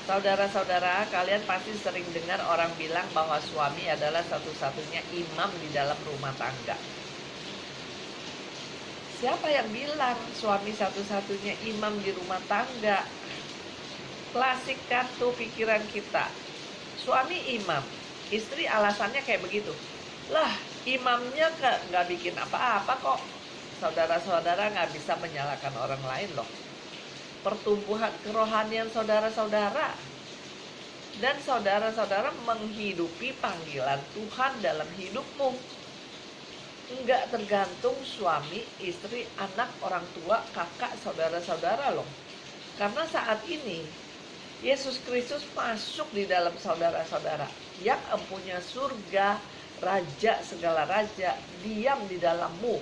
Saudara-saudara, kalian pasti sering dengar orang bilang bahwa suami adalah satu-satunya imam di dalam rumah tangga. Siapa yang bilang suami satu-satunya imam di rumah tangga? Klasik kan tuh pikiran kita. Suami imam, istri alasannya kayak begitu. Lah, imamnya nggak bikin apa-apa kok. Saudara-saudara nggak bisa menyalahkan orang lain loh. Pertumbuhan kerohanian saudara-saudara dan saudara-saudara menghidupi panggilan Tuhan dalam hidupmu. Enggak tergantung suami, istri, anak, orang tua, kakak, saudara-saudara loh. Karena saat ini Yesus Kristus masuk di dalam saudara-saudara. Yang empunya surga, raja segala raja, diam di dalammu.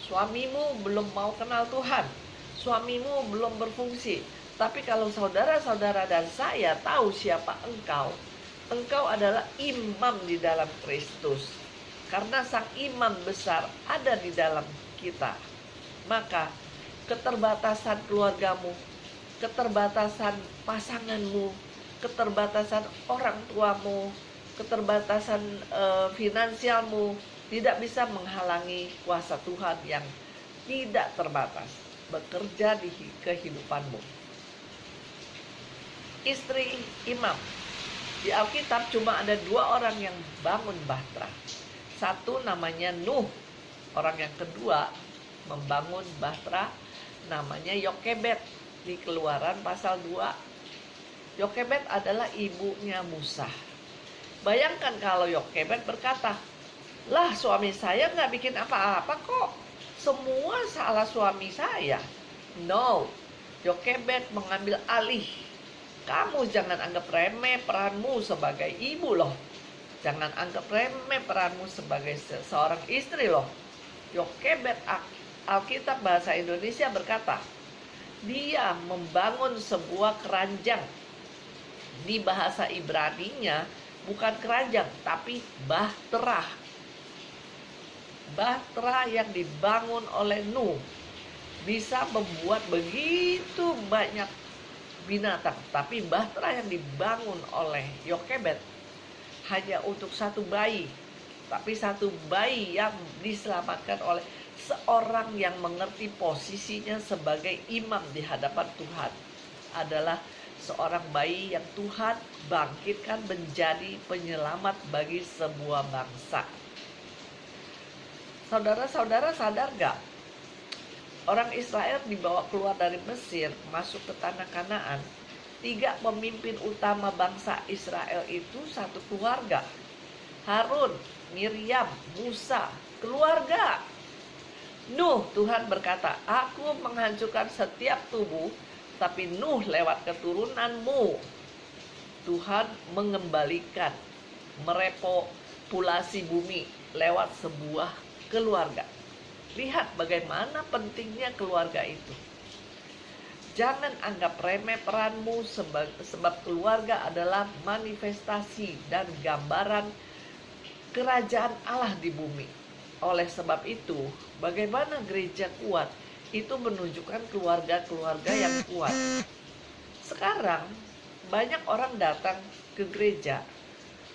Suamimu belum mau kenal Tuhan, suamimu belum berfungsi. Tapi kalau saudara-saudara dan saya tahu siapa engkau adalah imam di dalam Kristus. Karena sang imam besar ada di dalam kita. Maka keterbatasan keluargamu, keterbatasan pasanganmu, keterbatasan orang tuamu, keterbatasan finansialmu tidak bisa menghalangi kuasa Tuhan yang tidak terbatas bekerja di kehidupanmu. Istri imam. Di Alkitab cuma ada 2 orang yang bangun bahtera. Satu namanya Nuh. Orang yang kedua membangun bahtera namanya Yokebed. Di Keluaran pasal 2. Yokebed adalah ibunya Musa. Bayangkan kalau Yokebed berkata, lah suami saya nggak bikin apa-apa kok. Semua salah suami saya. No, Yokebed mengambil alih. Kamu jangan anggap remeh peranmu sebagai ibu loh. Jangan anggap remeh peranmu sebagai seorang istri loh. Yokebed, Alkitab bahasa Indonesia berkata, dia membangun sebuah keranjang. Di bahasa Ibraninya bukan keranjang, tapi bahtera. Bahtera yang dibangun oleh Nuh bisa membuat begitu banyak binatang. Tapi bahtera yang dibangun oleh Yokebed hanya untuk satu bayi. Tapi satu bayi yang diselamatkan oleh seorang yang mengerti posisinya sebagai imam di hadapan Tuhan. Adalah seorang bayi yang Tuhan bangkitkan menjadi penyelamat bagi sebuah bangsa. Saudara-saudara sadar gak? Orang Israel dibawa keluar dari Mesir, masuk ke tanah Kanaan. 3 pemimpin utama bangsa Israel itu satu keluarga. Harun, Miriam, Musa, keluarga. Nuh, Tuhan berkata, aku menghancurkan setiap tubuh, tapi Nuh lewat keturunanmu. Tuhan mengembalikan, merepopulasi bumi lewat sebuah keluarga. Lihat bagaimana pentingnya keluarga itu. Jangan anggap remeh peranmu sebab keluarga adalah manifestasi dan gambaran kerajaan Allah di bumi. Oleh sebab itu, bagaimana gereja kuat itu menunjukkan keluarga-keluarga yang kuat. Sekarang banyak orang datang ke gereja,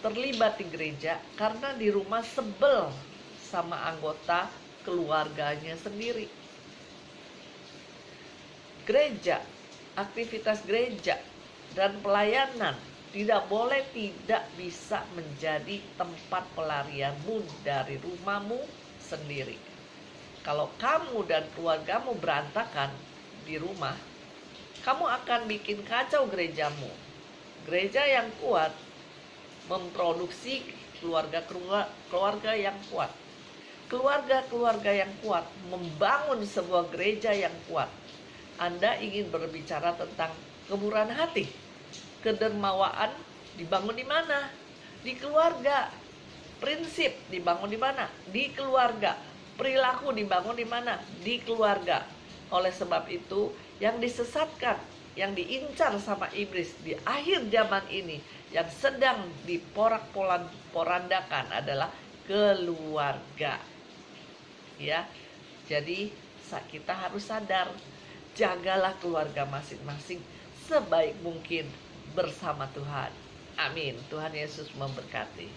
terlibat di gereja karena di rumah sebel sama anggota keluarganya sendiri. Gereja, aktivitas gereja dan pelayanan tidak boleh tidak bisa menjadi tempat pelarianmu dari rumahmu sendiri. Kalau kamu dan keluargamu berantakan di rumah, kamu akan bikin kacau gerejamu. Gereja yang kuat memproduksi keluarga yang kuat. Keluarga-keluarga yang kuat membangun sebuah gereja yang kuat. Anda ingin berbicara tentang kemurahan hati, kedermawaan dibangun di mana? Di keluarga. Prinsip dibangun di mana? Di keluarga. Perilaku dibangun di mana? Di keluarga. Oleh sebab itu, yang disesatkan, yang diincar sama iblis di akhir zaman ini, yang sedang diporak-porandakan adalah keluarga. Ya, jadi kita harus sadar, jagalah keluarga masing-masing sebaik mungkin. bersama Tuhan. Amin. Tuhan Yesus memberkati.